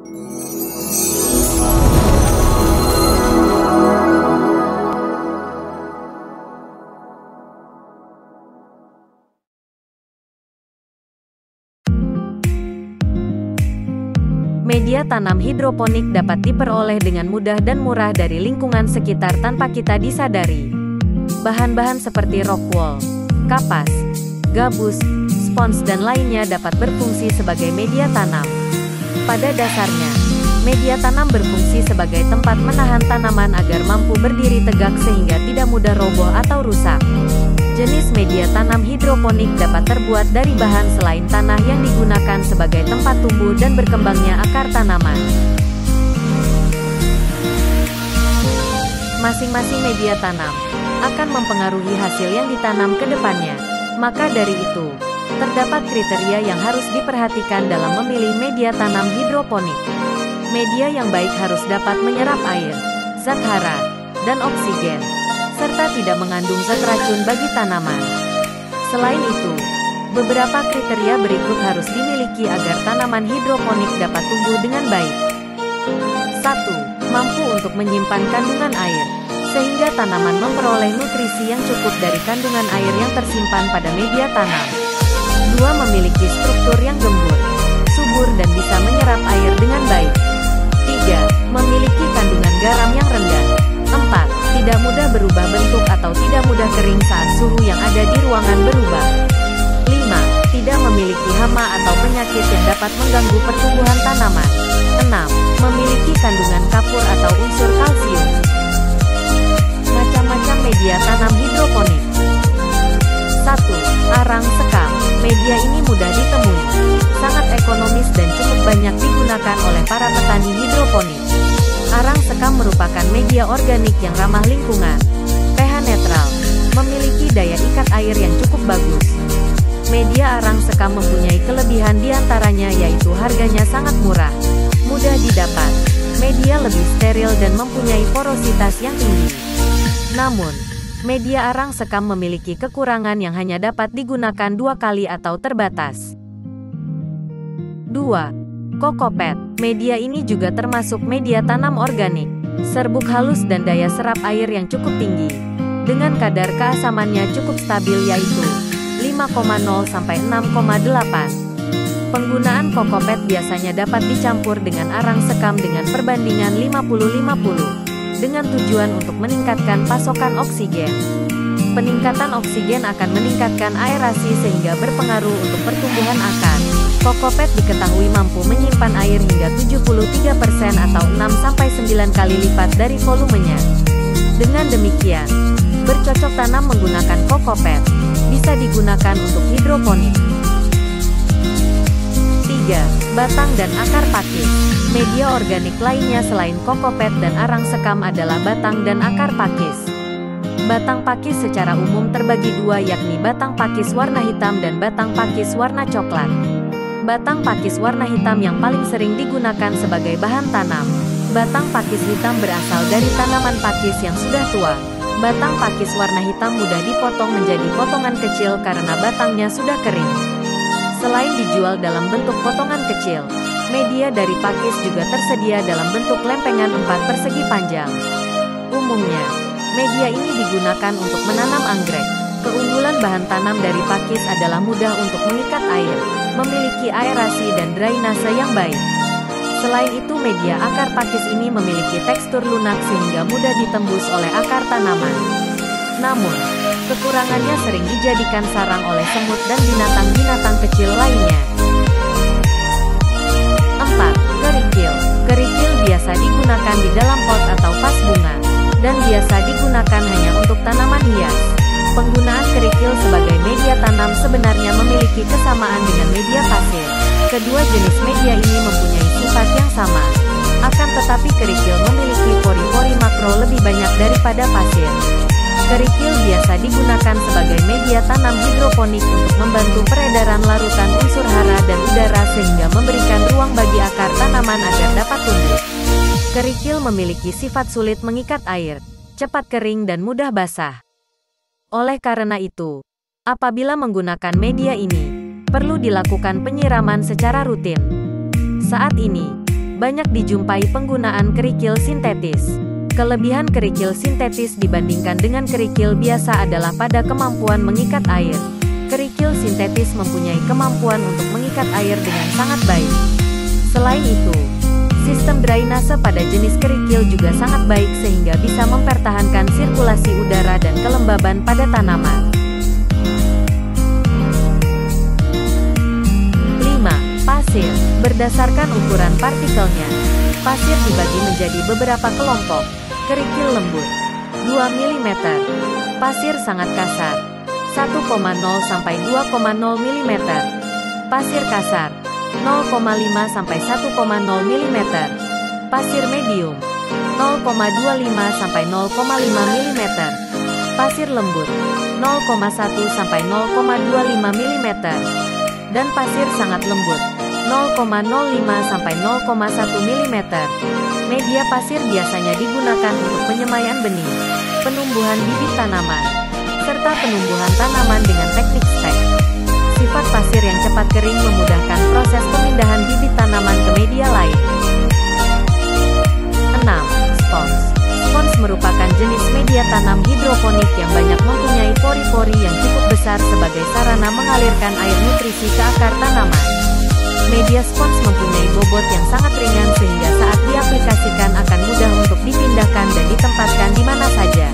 Media tanam hidroponik dapat diperoleh dengan mudah dan murah dari lingkungan sekitar tanpa kita disadari. Bahan-bahan seperti rock wool, kapas, gabus, spons dan lainnya dapat berfungsi sebagai media tanam. Pada dasarnya, media tanam berfungsi sebagai tempat menahan tanaman agar mampu berdiri tegak sehingga tidak mudah roboh atau rusak. Jenis media tanam hidroponik dapat terbuat dari bahan selain tanah yang digunakan sebagai tempat tumbuh dan berkembangnya akar tanaman. Masing-masing media tanam akan mempengaruhi hasil yang ditanam ke depannya. Maka dari itu, terdapat kriteria yang harus diperhatikan dalam memilih media tanam hidroponik. Media yang baik harus dapat menyerap air, zat hara, dan oksigen, serta tidak mengandung zat racun bagi tanaman. Selain itu, beberapa kriteria berikut harus dimiliki agar tanaman hidroponik dapat tumbuh dengan baik. 1. Mampu untuk menyimpan kandungan air, sehingga tanaman memperoleh nutrisi yang cukup dari kandungan air yang tersimpan pada media tanam. 2. Memiliki struktur yang gembur, subur dan bisa menyerap air dengan baik. 3. Memiliki kandungan garam yang rendah. 4. Tidak mudah berubah bentuk atau tidak mudah kering saat suhu yang ada di ruangan berubah. 5. Tidak memiliki hama atau penyakit yang dapat mengganggu pertumbuhan tanaman. 6. Memiliki kandungan kapur atau unsur kalsium. Macam-macam media tanam hidroponik. 1. Arang sekam. Media ini mudah ditemui, sangat ekonomis dan cukup banyak digunakan oleh para petani hidroponik. Arang sekam merupakan media organik yang ramah lingkungan, pH netral, memiliki daya ikat air yang cukup bagus. Media arang sekam mempunyai kelebihan diantaranya yaitu harganya sangat murah, mudah didapat, media lebih steril dan mempunyai porositas yang tinggi. Namun, media arang sekam memiliki kekurangan yang hanya dapat digunakan 2 kali atau terbatas. 2. Kokopet. Media ini juga termasuk media tanam organik, serbuk halus dan daya serap air yang cukup tinggi, dengan kadar keasamannya cukup stabil yaitu 5,0 sampai 6,8. Penggunaan kokopet biasanya dapat dicampur dengan arang sekam dengan perbandingan 50-50, dengan tujuan untuk meningkatkan pasokan oksigen. Peningkatan oksigen akan meningkatkan aerasi sehingga berpengaruh untuk pertumbuhan akar. Kokopet diketahui mampu menyimpan air hingga 73% atau 6-9 kali lipat dari volumenya. Dengan demikian, bercocok tanam menggunakan kokopet bisa digunakan untuk hidroponik. 3. Batang dan akar pakis. Media organik lainnya selain kokopet dan arang sekam adalah batang dan akar pakis. Batang pakis secara umum terbagi 2 yakni batang pakis warna hitam dan batang pakis warna coklat. Batang pakis warna hitam yang paling sering digunakan sebagai bahan tanam. Batang pakis hitam berasal dari tanaman pakis yang sudah tua. Batang pakis warna hitam mudah dipotong menjadi potongan kecil karena batangnya sudah kering. Selain dijual dalam bentuk potongan kecil, media dari pakis juga tersedia dalam bentuk lempengan 4 persegi panjang. Umumnya, media ini digunakan untuk menanam anggrek. Keunggulan bahan tanam dari pakis adalah mudah untuk mengikat air, memiliki aerasi dan drainase yang baik. Selain itu media akar pakis ini memiliki tekstur lunak sehingga mudah ditembus oleh akar tanaman. Namun, kekurangannya sering dijadikan sarang oleh semut dan binatang-binatang kecil lainnya. 4. Kerikil. Kerikil biasa digunakan di dalam pot atau vas bunga, dan biasa digunakan hanya untuk tanaman hias. Penggunaan kerikil sebagai media tanam sebenarnya memiliki kesamaan dengan media pasir. Kedua jenis media ini mempunyai sifat yang sama. Akan tetapi kerikil memiliki pori-pori makro lebih banyak daripada pasir. Kerikil biasa digunakan sebagai media tanam hidroponik untuk membantu peredaran larutan unsur hara dan udara sehingga memberikan ruang bagi akar tanaman agar dapat tumbuh. Kerikil memiliki sifat sulit mengikat air, cepat kering dan mudah basah. Oleh karena itu, apabila menggunakan media ini, perlu dilakukan penyiraman secara rutin. Saat ini, banyak dijumpai penggunaan kerikil sintetis. Kelebihan kerikil sintetis dibandingkan dengan kerikil biasa adalah pada kemampuan mengikat air. Kerikil sintetis mempunyai kemampuan untuk mengikat air dengan sangat baik. Selain itu, sistem drainase pada jenis kerikil juga sangat baik sehingga bisa mempertahankan sirkulasi udara dan kelembaban pada tanaman. 5. Pasir. Berdasarkan ukuran partikelnya, pasir dibagi menjadi beberapa kelompok. Kerikil lembut 2 mm. Pasir sangat kasar 1,0 sampai 2,0 mm. Pasir kasar 0,5 sampai 1,0 mm. Pasir medium 0,25 sampai 0,5 mm. Pasir lembut 0,1 sampai 0,25 mm. Dan pasir sangat lembut 0,05 sampai 0,1 mm. Media pasir biasanya digunakan untuk penyemaian benih, penumbuhan bibit tanaman, serta penumbuhan tanaman dengan teknik stek. Sifat pasir yang cepat kering memudahkan proses pemindahan bibit tanaman ke media lain. 6. Spons. Spons merupakan jenis media tanam hidroponik yang banyak mempunyai pori-pori yang cukup besar sebagai sarana mengalirkan air nutrisi ke akar tanaman. Media spons mempunyai bobot yang sangat ringan sehingga saat diaplikasikan akan mudah untuk dipindahkan dan ditempatkan di mana saja.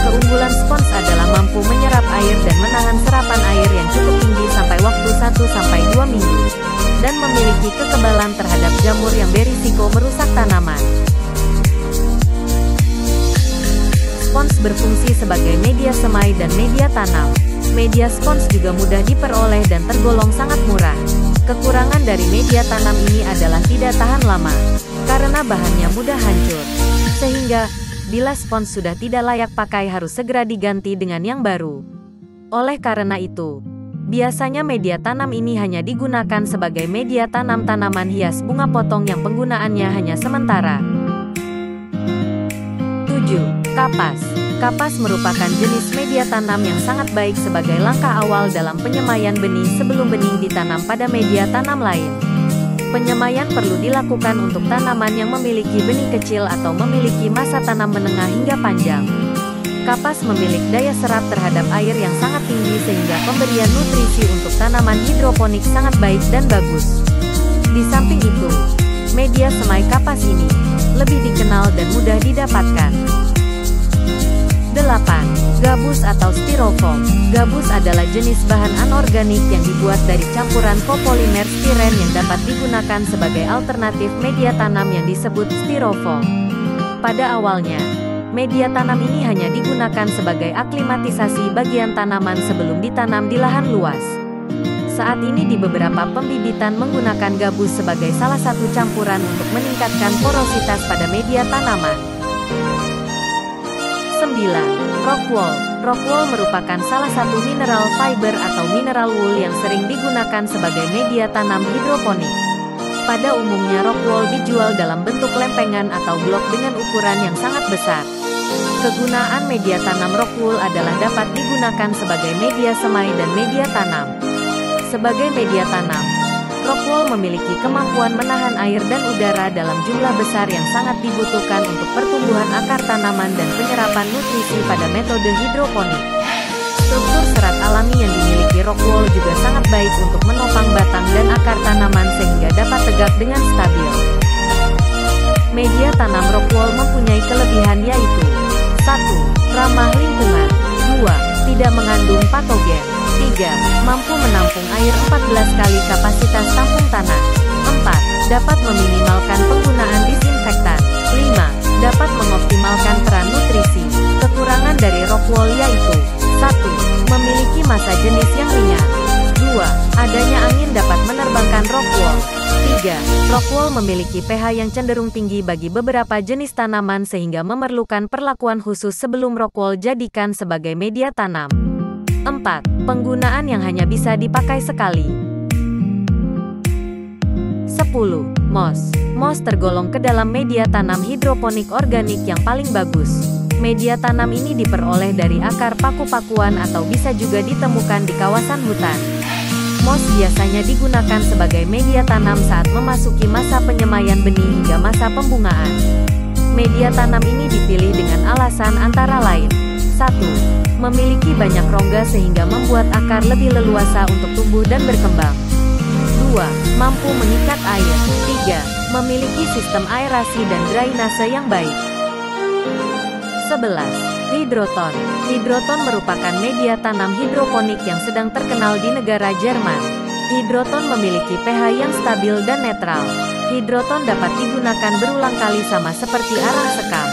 Keunggulan spons adalah mampu menyerap air dan menahan serapan air yang cukup tinggi sampai waktu 1-2 minggu, dan memiliki kekebalan terhadap jamur yang berisiko merusak tanaman. Spons berfungsi sebagai media semai dan media tanam. Media spons juga mudah diperoleh dan tergolong sangat murah. Kekurangan dari media tanam ini adalah tidak tahan lama, karena bahannya mudah hancur. Sehingga, bila spons sudah tidak layak pakai harus segera diganti dengan yang baru. Oleh karena itu, biasanya media tanam ini hanya digunakan sebagai media tanam tanaman hias bunga potong yang penggunaannya hanya sementara. 7. Kapas. Kapas merupakan jenis media tanam yang sangat baik sebagai langkah awal dalam penyemaian benih sebelum benih ditanam pada media tanam lain. Penyemaian perlu dilakukan untuk tanaman yang memiliki benih kecil atau memiliki masa tanam menengah hingga panjang. Kapas memiliki daya serap terhadap air yang sangat tinggi sehingga pemberian nutrisi untuk tanaman hidroponik sangat baik dan bagus. Di samping itu, media semai kapas ini lebih dikenal dan mudah didapatkan. 8. Gabus atau styrofoam. Gabus adalah jenis bahan anorganik yang dibuat dari campuran kopolimer stiren yang dapat digunakan sebagai alternatif media tanam yang disebut styrofoam. Pada awalnya, media tanam ini hanya digunakan sebagai aklimatisasi bagian tanaman sebelum ditanam di lahan luas. Saat ini di beberapa pembibitan menggunakan gabus sebagai salah satu campuran untuk meningkatkan porositas pada media tanaman. 9. Rockwool. Rockwool merupakan salah satu mineral fiber atau mineral wool yang sering digunakan sebagai media tanam hidroponik. Pada umumnya rockwool dijual dalam bentuk lempengan atau blok dengan ukuran yang sangat besar. Kegunaan media tanam rockwool adalah dapat digunakan sebagai media semai dan media tanam. Sebagai media tanam, rockwool memiliki kemampuan menahan air dan udara dalam jumlah besar yang sangat dibutuhkan untuk pertumbuhan akar tanaman dan penyerapan nutrisi pada metode hidroponik. Struktur serat alami yang dimiliki rockwool juga sangat baik untuk menopang batang dan akar tanaman sehingga dapat tegak dengan stabil. Media tanam rockwool mempunyai kelebihan yaitu 1. Ramah lingkungan. 2. Tidak mengandung patogen. 3. Mampu menampung air 14 kali kapasitas tampung tanah. 4. Dapat meminimalkan penggunaan disinfektan. 5. Dapat mengoptimalkan peran nutrisi. Kekurangan dari rockwool yaitu 1. Memiliki massa jenis yang ringan. 2. Adanya angin dapat menerbangkan rockwool. 3. Rockwool memiliki pH yang cenderung tinggi bagi beberapa jenis tanaman sehingga memerlukan perlakuan khusus sebelum rockwool jadikan sebagai media tanam. 4. Penggunaan yang hanya bisa dipakai sekali. 10. Moss. Moss tergolong ke dalam media tanam hidroponik organik yang paling bagus. Media tanam ini diperoleh dari akar paku-pakuan atau bisa juga ditemukan di kawasan hutan. Moss biasanya digunakan sebagai media tanam saat memasuki masa penyemaian benih hingga masa pembungaan. Media tanam ini dipilih dengan alasan antara lain: 1. Memiliki banyak rongga sehingga membuat akar lebih leluasa untuk tumbuh dan berkembang. 2. Mampu mengikat air. 3. Memiliki sistem aerasi dan drainase yang baik. 11. Hidroton. Hidroton merupakan media tanam hidroponik yang sedang terkenal di negara Jerman. Hidroton memiliki pH yang stabil dan netral. Hidroton dapat digunakan berulang kali sama seperti arang sekam,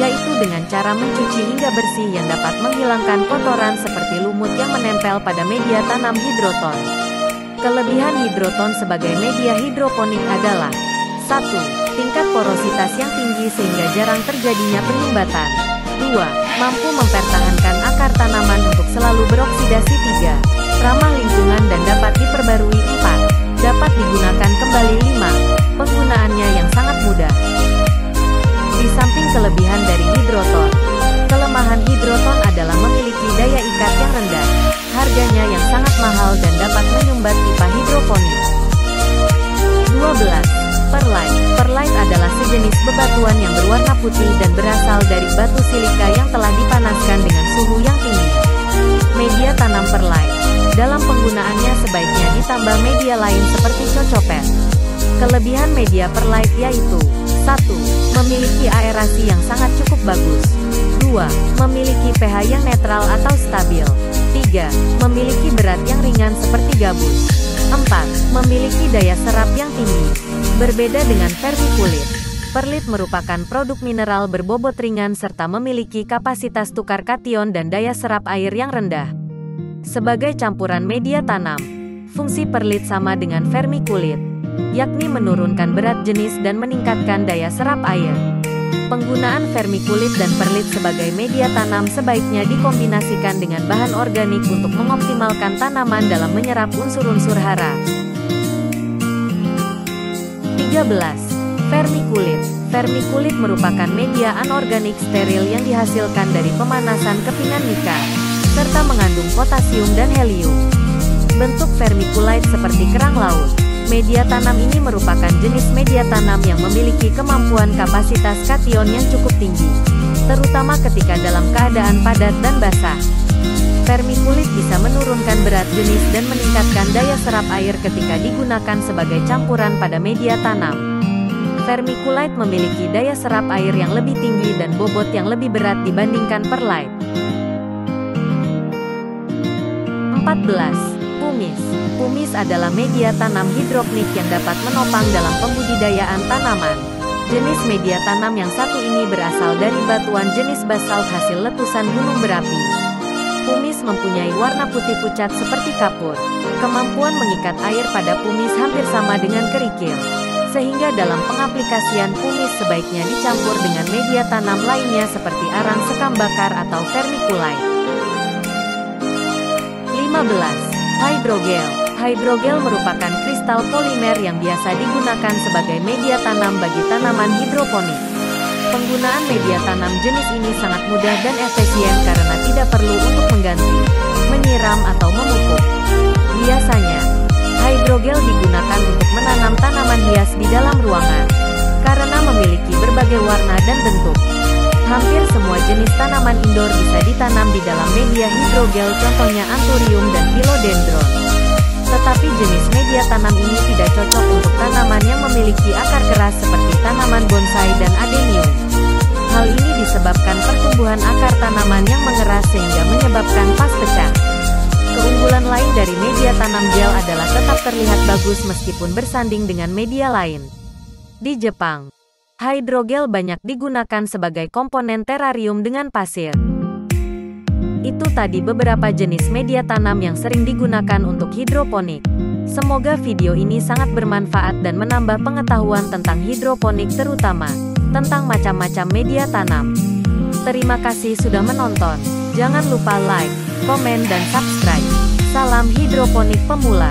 yaitu dengan cara mencuci hingga bersih yang dapat menghilangkan kotoran seperti lumut yang menempel pada media tanam hidroton. Kelebihan hidroton sebagai media hidroponik adalah: 1. Tingkat porositas yang tinggi sehingga jarang terjadinya penyumbatan. 2. Mampu mempertahankan akar tanaman untuk selalu beroksidasi. 3. Ramah lingkungan dan dapat diperbarui. 4. Dapat digunakan kembali. 5. Penggunaannya yang sangat mudah. Di samping kelebihan dari hidroton, kelemahan hidroton adalah memiliki daya ikat yang rendah, harganya yang sangat mahal dan dapat menyumbat pipa hidroponik. 12. Perlite. Perlite adalah sejenis bebatuan yang berwarna putih dan berasal dari batu silika yang telah dipanaskan dengan suhu yang tinggi. Media tanam perlite, dalam penggunaannya sebaiknya ditambah media lain seperti cocopet. Kelebihan media perlite yaitu: 1. Memiliki aerasi yang sangat cukup bagus. 2. Memiliki pH yang netral atau stabil. 3. Memiliki berat yang ringan seperti gabus. 4. Memiliki daya serap yang tinggi. Berbeda dengan vermiculit, perlit merupakan produk mineral berbobot ringan serta memiliki kapasitas tukar kation dan daya serap air yang rendah. Sebagai campuran media tanam, fungsi perlit sama dengan vermiculit, yakni menurunkan berat jenis dan meningkatkan daya serap air. Penggunaan vermiculit dan perlit sebagai media tanam sebaiknya dikombinasikan dengan bahan organik untuk mengoptimalkan tanaman dalam menyerap unsur-unsur hara. 13. Vermiculit. Vermiculit merupakan media anorganik steril yang dihasilkan dari pemanasan kepingan nika, serta mengandung potasium dan helium. Bentuk vermiculite seperti kerang laut. Media tanam ini merupakan jenis media tanam yang memiliki kemampuan kapasitas kation yang cukup tinggi, terutama ketika dalam keadaan padat dan basah. Vermiculit bisa menurunkan berat jenis dan meningkatkan daya serap air ketika digunakan sebagai campuran pada media tanam. Vermiculite memiliki daya serap air yang lebih tinggi dan bobot yang lebih berat dibandingkan perlite. 14. Pumice. Pumice adalah media tanam hidroponik yang dapat menopang dalam pembudidayaan tanaman. Jenis media tanam yang satu ini berasal dari batuan jenis basalt hasil letusan gunung berapi. Pumice mempunyai warna putih pucat seperti kapur. Kemampuan mengikat air pada pumice hampir sama dengan kerikil, sehingga dalam pengaplikasian pumice sebaiknya dicampur dengan media tanam lainnya seperti arang sekam bakar atau vermiculite. 15. Hydrogel. Hydrogel merupakan kristal polimer yang biasa digunakan sebagai media tanam bagi tanaman hidroponik. Penggunaan media tanam jenis ini sangat mudah dan efisien karena tidak perlu untuk mengganti, menyiram atau memupuk. Biasanya, hydrogel digunakan untuk menanam tanaman hias di dalam ruangan, karena memiliki berbagai warna dan bentuk. Hampir semua jenis tanaman indoor bisa ditanam di dalam media hidrogel, contohnya anthurium dan philodendron. Tetapi jenis media tanam ini tidak cocok untuk tanaman yang memiliki akar keras seperti tanaman bonsai dan adenium. Hal ini disebabkan pertumbuhan akar tanaman yang mengeras sehingga menyebabkan vas pecah. Keunggulan lain dari media tanam gel adalah tetap terlihat bagus meskipun bersanding dengan media lain. Di Jepang, hydrogel banyak digunakan sebagai komponen terarium dengan pasir. Itu tadi beberapa jenis media tanam yang sering digunakan untuk hidroponik. Semoga video ini sangat bermanfaat dan menambah pengetahuan tentang hidroponik, terutama tentang macam-macam media tanam. Terima kasih sudah menonton. Jangan lupa like, komen, dan subscribe. Salam hidroponik pemula.